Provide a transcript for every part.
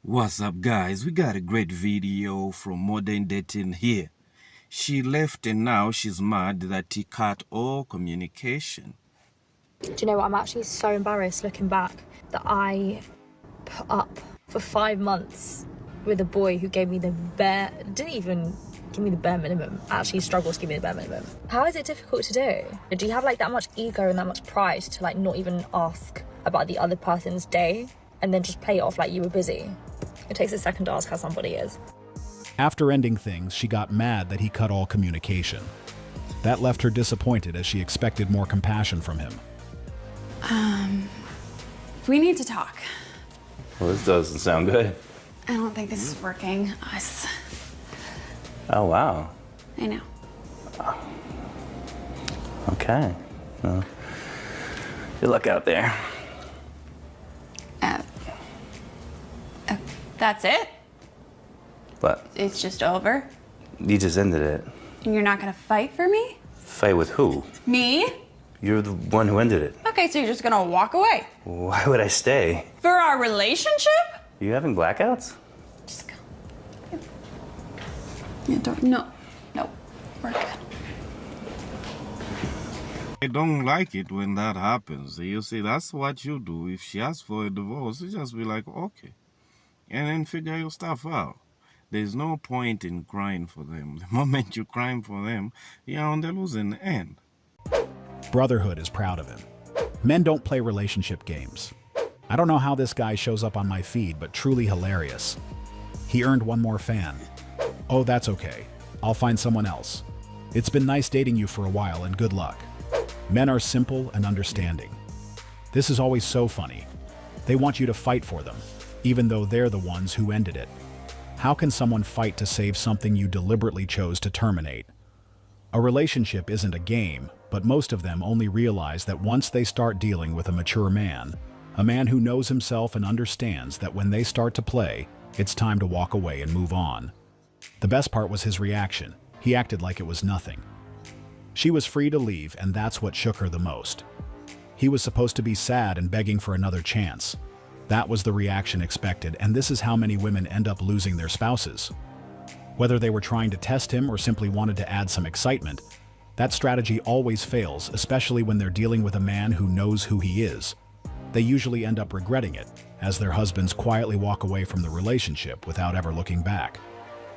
What's up, guys? We got a great video from Modern Dating here. She left and now she's mad that he cut all communication. Do you know what? I'm actually so embarrassed looking back that I put up for 5 months with a boy who gave me didn't even give me the bare minimum. Actually struggles to give me the bare minimum. How is it difficult to do? Do you have like that much ego and that much pride to like not even ask about the other person's day and then just play it off like you were busy? It takes a second to ask how somebody is. After ending things, she got mad that he cut all communication. That left her disappointed as she expected more compassion from him. We need to talk. Well, this doesn't sound good. I don't think this is working. Us. Oh, wow. I know. Okay. Well, good luck out there. That's it? But It's just over? you just ended it. And you're not gonna fight for me? Fight with who? Me? You're the one who ended it. Okay, so you're just gonna walk away. Why would I stay? For our relationship? You having blackouts? Just go. Yeah, no. No. We're good. I don't like it when that happens. You see, that's what you do. If she asks for a divorce, you just be like, okay. And then figure your stuff out. There's no point in crying for them. The moment you're crying for them, you're on the losing end. Brotherhood is proud of him. Men don't play relationship games. I don't know how this guy shows up on my feed, but truly hilarious. He earned one more fan. Oh, that's okay. I'll find someone else. It's been nice dating you for a while and good luck. Men are simple and understanding. This is always so funny. They want you to fight for them, even though they're the ones who ended it. How can someone fight to save something you deliberately chose to terminate? A relationship isn't a game, but most of them only realize that once they start dealing with a mature man, a man who knows himself and understands that when they start to play, it's time to walk away and move on. The best part was his reaction. He acted like it was nothing. She was free to leave, and that's what shook her the most. He was supposed to be sad and begging for another chance. That was the reaction expected, and this is how many women end up losing their spouses. Whether they were trying to test him or simply wanted to add some excitement, that strategy always fails, especially when they're dealing with a man who knows who he is. They usually end up regretting it, as their husbands quietly walk away from the relationship without ever looking back.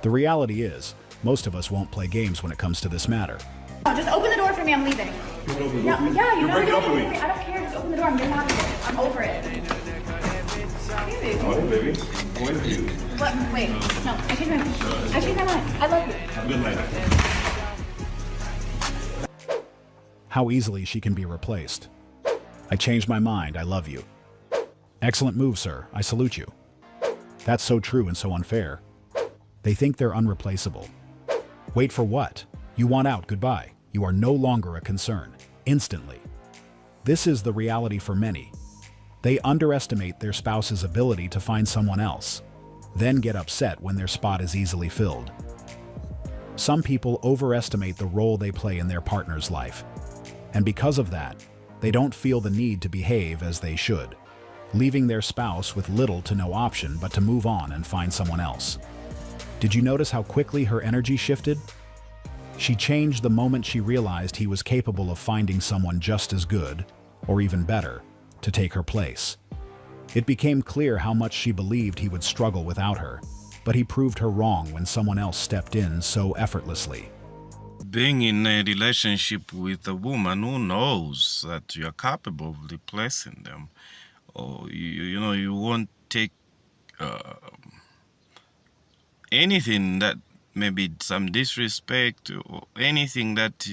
The reality is, most of us won't play games when it comes to this matter. Oh, just open the door for me, I'm leaving. Yeah, you know you don't need to. I don't care, just open the door, I'm getting out of here. I'm over it. Hey, baby. Oh, baby. How are you? What? Wait, no, I changed my mind. I changed my mind. I love you. Have a good night. How easily she can be replaced. I changed my mind, I love you. Excellent move, sir, I salute you. That's so true and so unfair. They think they're unreplaceable. Wait for what? You want out, goodbye. You are no longer a concern. Instantly. This is the reality for many. They underestimate their spouse's ability to find someone else, then get upset when their spot is easily filled. Some people overestimate the role they play in their partner's life, and because of that, they don't feel the need to behave as they should, leaving their spouse with little to no option but to move on and find someone else. Did you notice how quickly her energy shifted? She changed the moment she realized he was capable of finding someone just as good, or even better, to take her place. It became clear how much she believed he would struggle without her, but he proved her wrong when someone else stepped in so effortlessly. Being in a relationship with a woman who knows that you're capable of replacing them, or you won't take anything that maybe some disrespect or anything that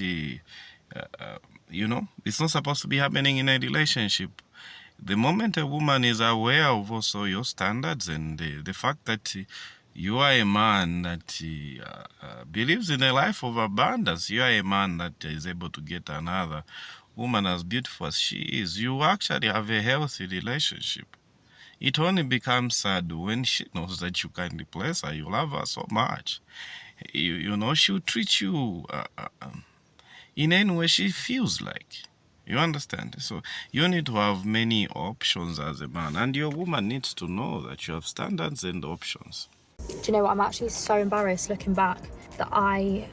it's not supposed to be happening in a relationship. The moment a woman is aware of also your standards and the fact that you are a man that believes in a life of abundance, you are a man that is able to get another woman as beautiful as she is, you actually have a healthy relationship. It only becomes sad when she knows that you can replace her. You love her so much. She'll treat you in any way she feels like. You understand? So you need to have many options as a man, and your woman needs to know that you have standards and options. Do you know what? I'm actually so embarrassed looking back that I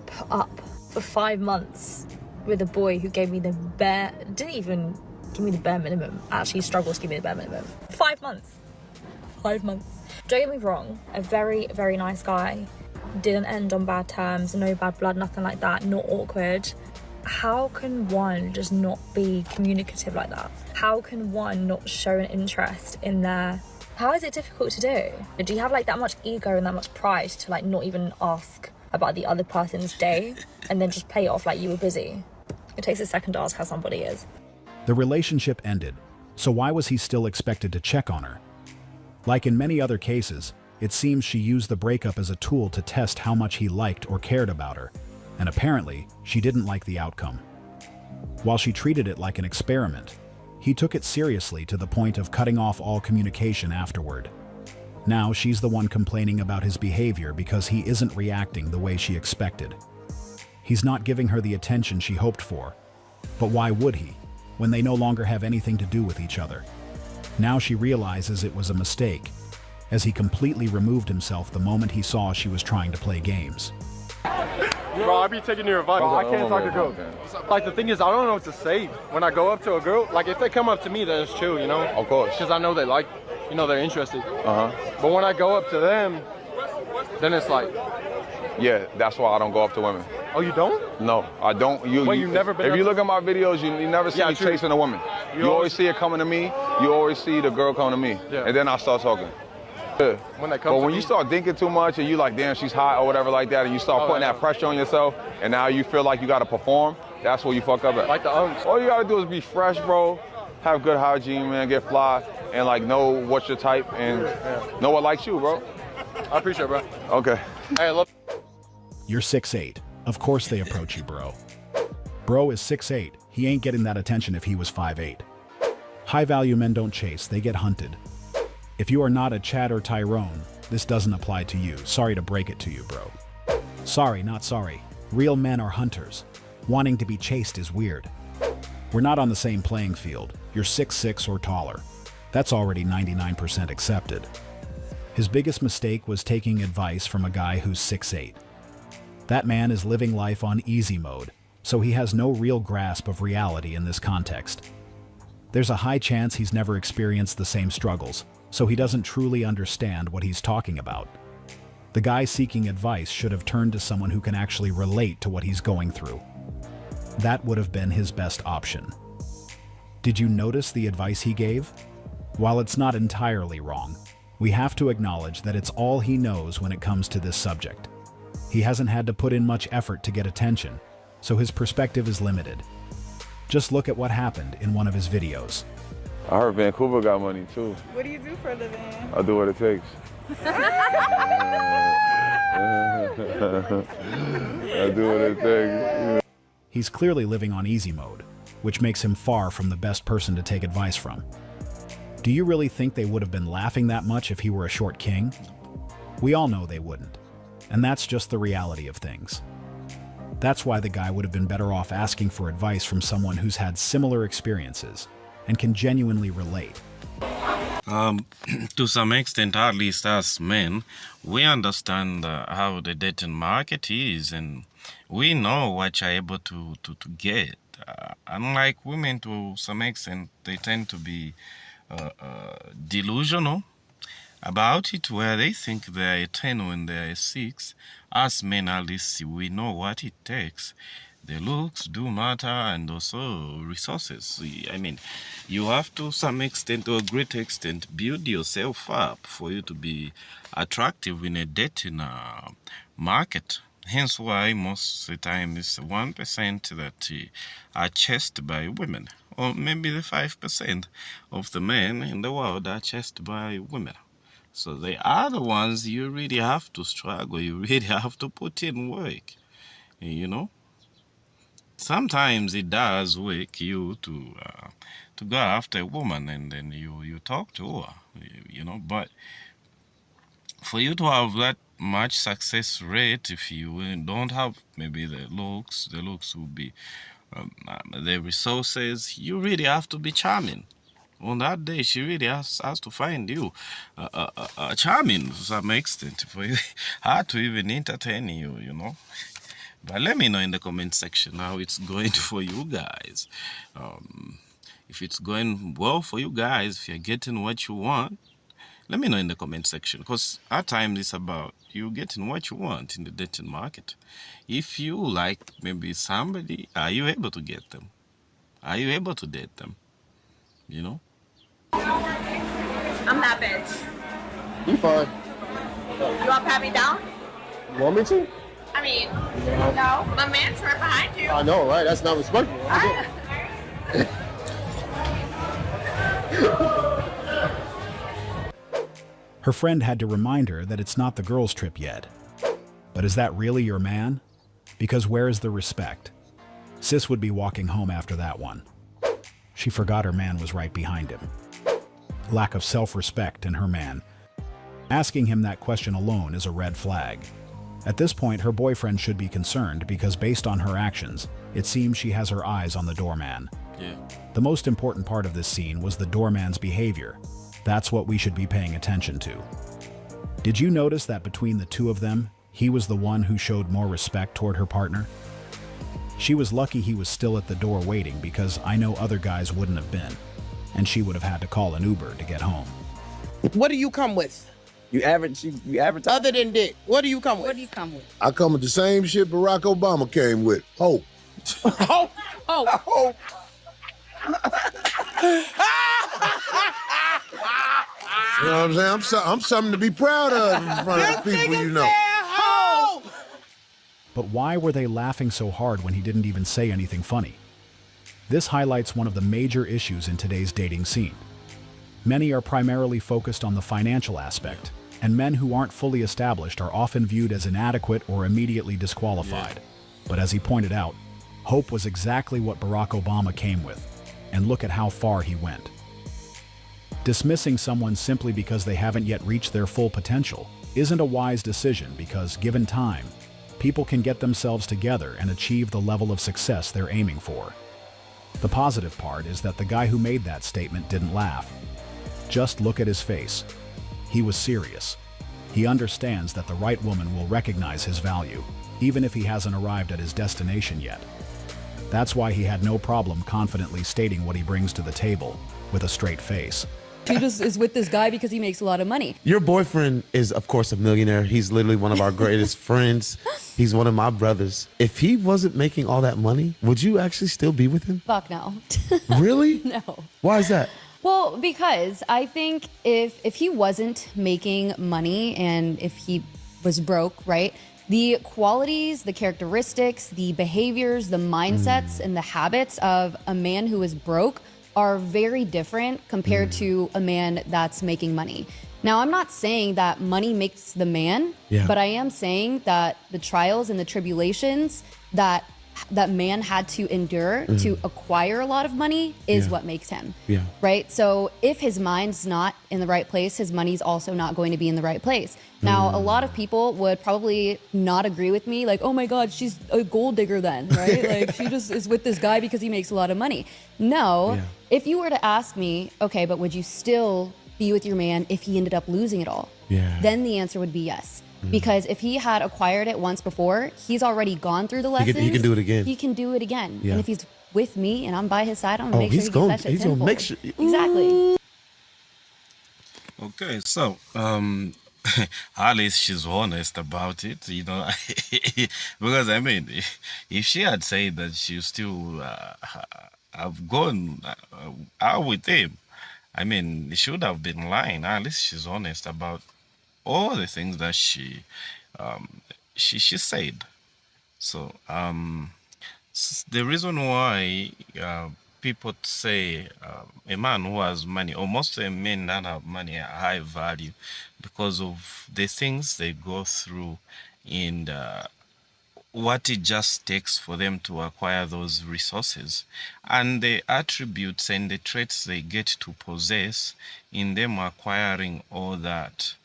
put up for 5 months with a boy who gave me the bare, didn't even give me the bare minimum. Actually struggled to give me the bare minimum. 5 months. 5 months. Don't get me wrong, a very, very nice guy. Didn't end on bad terms, no bad blood, nothing like that, not awkward. How can one just not be communicative like that? How can one not show an interest in their... How is it difficult to do? Do you have like that much ego and that much pride to like not even ask about the other person's day and then just play it off like you were busy? It takes a second to ask how somebody is. The relationship ended, so why was he still expected to check on her? Like in many other cases, it seems she used the breakup as a tool to test how much he liked or cared about her, and apparently, she didn't like the outcome. While she treated it like an experiment, he took it seriously to the point of cutting off all communication afterward. Now she's the one complaining about his behavior because he isn't reacting the way she expected. He's not giving her the attention she hoped for. But why would he, when they no longer have anything to do with each other? Now she realizes it was a mistake, as he completely removed himself the moment he saw she was trying to play games. Bro, I be taking your advice. Bro, I can't talk to girls. Like, the thing is, I don't know what to say. When I go up to a girl, like, if they come up to me, then it's chill, you know? Of course. Because I know they like, you know, they're interested. Uh-huh. But when I go up to them, then it's like... Yeah, that's why I don't go up to women. Oh, you don't? No, I don't. You've never been If you look at my videos, you never see me true. chasing a woman. You always see it coming to me. You always see the girl coming to me. Yeah. And then I start talking. Yeah. When they come But to when me- you start thinking too much and you like, damn, she's hot or whatever like that, and you start putting that pressure on yourself, and now you feel like you got to perform, that's where you fuck up at. Like the unks. All you got to do is be fresh, bro, have good hygiene, man, get fly, and like know what's your type and know what likes you, bro. I appreciate it, bro. Okay. Hey, look. You're 6'8". Of course they approach you, bro. Bro is 6'8". He ain't getting that attention if he was 5'8". High-value men don't chase, they get hunted. If you are not a Chad or Tyrone, this doesn't apply to you. Sorry to break it to you, bro. Sorry, not sorry. Real men are hunters. Wanting to be chased is weird. We're not on the same playing field. You're 6'6" or taller. That's already 99% accepted. His biggest mistake was taking advice from a guy who's 6'8". That man is living life on easy mode, so he has no real grasp of reality in this context. There's a high chance he's never experienced the same struggles, so he doesn't truly understand what he's talking about. The guy seeking advice should have turned to someone who can actually relate to what he's going through. That would have been his best option. Did you notice the advice he gave? While it's not entirely wrong, we have to acknowledge that it's all he knows when it comes to this subject. He hasn't had to put in much effort to get attention, so his perspective is limited. Just look at what happened in one of his videos. I heard Vancouver got money too. What do you do for a living? I do what it takes. I do what it takes. He's clearly living on easy mode, which makes him far from the best person to take advice from. Do you really think they would have been laughing that much if he were a short king? We all know they wouldn't, and that's just the reality of things. That's why the guy would have been better off asking for advice from someone who's had similar experiences and can genuinely relate. To some extent, at least as men, we understand how the dating market is, and we know what you're able to get. Unlike women, to some extent, they tend to be delusional about it, where they think they're a 10 when they're a 6. As men, at least, we know what it takes. The looks do matter, and also resources. I mean, you have to some extent, to a great extent, build yourself up for you to be attractive in a dating market. Hence why most of the time it's 1% that are chased by women, or maybe the 5% of the men in the world are chased by women. So they are the ones you really have to struggle, you really have to put in work, you know. Sometimes it does wake you to go after a woman, and then you talk to her, you know. But for you to have that much success rate, if you don't have maybe the looks will be the resources. You really have to be charming. On that day, she really has to find you charming to some extent for her to even entertain you, you know. But let me know in the comment section how it's going for you guys. If it's going well for you guys, if you're getting what you want, let me know in the comment section, because at times it's about you getting what you want in the dating market. If you like maybe somebody, are you able to get them? Are you able to date them? You know? I'm that bitch. You fine. You want to pat me down? You want me to? I mean, no. My man's right behind you. I know, right? That's not respectful. Her friend had to remind her that it's not the girls' trip yet. But is that really your man? Because where is the respect? Sis would be walking home after that one. She forgot her man was right behind him. Lack of self-respect in her man. Asking him that question alone is a red flag. At this point, her boyfriend should be concerned because based on her actions, it seems she has her eyes on the doorman. Yeah. The most important part of this scene was the doorman's behavior. That's what we should be paying attention to. Did you notice that between the two of them, he was the one who showed more respect toward her partner? She was lucky he was still at the door waiting because I know other guys wouldn't have been, and she would have had to call an Uber to get home. What do you come with? You advertise. Other than dick, what do you come with? What do you come with? I come with the same shit Barack Obama came with. Hope. Hope. Hope. You know what I'm saying? I'm something to be proud of in front of the people you know. But why were they laughing so hard when he didn't even say anything funny? This highlights one of the major issues in today's dating scene. Many are primarily focused on the financial aspect, and men who aren't fully established are often viewed as inadequate or immediately disqualified. But as he pointed out, hope was exactly what Barack Obama came with, and look at how far he went. Dismissing someone simply because they haven't yet reached their full potential isn't a wise decision because, given time, people can get themselves together and achieve the level of success they're aiming for. The positive part is that the guy who made that statement didn't laugh. Just look at his face. He was serious. He understands that the right woman will recognize his value, even if he hasn't arrived at his destination yet. That's why he had no problem confidently stating what he brings to the table with a straight face. She just is with this guy because he makes a lot of money. Your boyfriend is, of course, a millionaire. He's literally one of our greatest friends. He's one of my brothers. If he wasn't making all that money, would you actually still be with him? Fuck no. Really? No. Why is that? Well, because I think if he wasn't making money and if he was broke, right? The qualities, the characteristics, the behaviors, the mindsets, and the habits of a man who is broke are very different compared to a man that's making money. Now, I'm not saying that money makes the man, but I am saying that the trials and the tribulations that man had to endure to acquire a lot of money is what makes him. Right? So if his mind's not in the right place, his money's also not going to be in the right place. Now, a lot of people would probably not agree with me, like, oh my God, she's a gold digger then, right? Like, she just is with this guy because he makes a lot of money. No, if you were to ask me, okay, but would you still be with your man if he ended up losing it all? Then the answer would be yes. Because if he had acquired it once before, he's already gone through the lessons. He can do it again. He can do it again. And if he's with me and I'm by his side, I'm gonna make sure he gets that shit he's gonna tenfold. make sure. Exactly. Okay, so at least she's honest about it, you know. Because I mean, if she had said that she still have gone out with him, I mean, she should have been lying. At least she's honest about all the things that she said. So the reason why people say a man who has money, or most men that have money, are high value because of the things they go through and what it just takes for them to acquire those resources, and the attributes and the traits they get to possess in them acquiring all that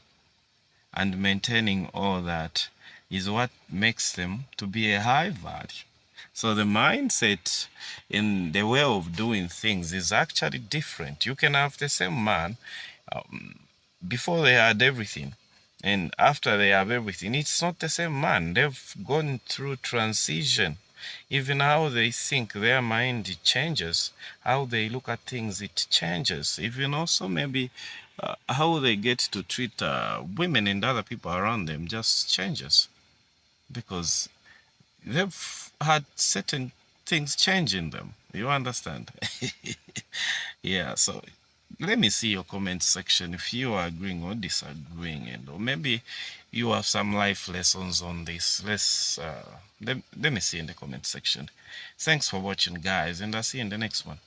and maintaining all that is what makes them to be a high value. So the mindset in the way of doing things is actually different. You can have the same man before they had everything, and after they have everything, it's not the same man. They've gone through transition. Even how they think, their mind changes. How they look at things, it changes. Even also maybe how they get to treat women and other people around them just changes, because they've had certain things change in them. You understand? Yeah, so let me see your comment section if you are agreeing or disagreeing, and or maybe you have some life lessons on this. Let me see in the comment section. Thanks for watching, guys, and I'll see you in the next one.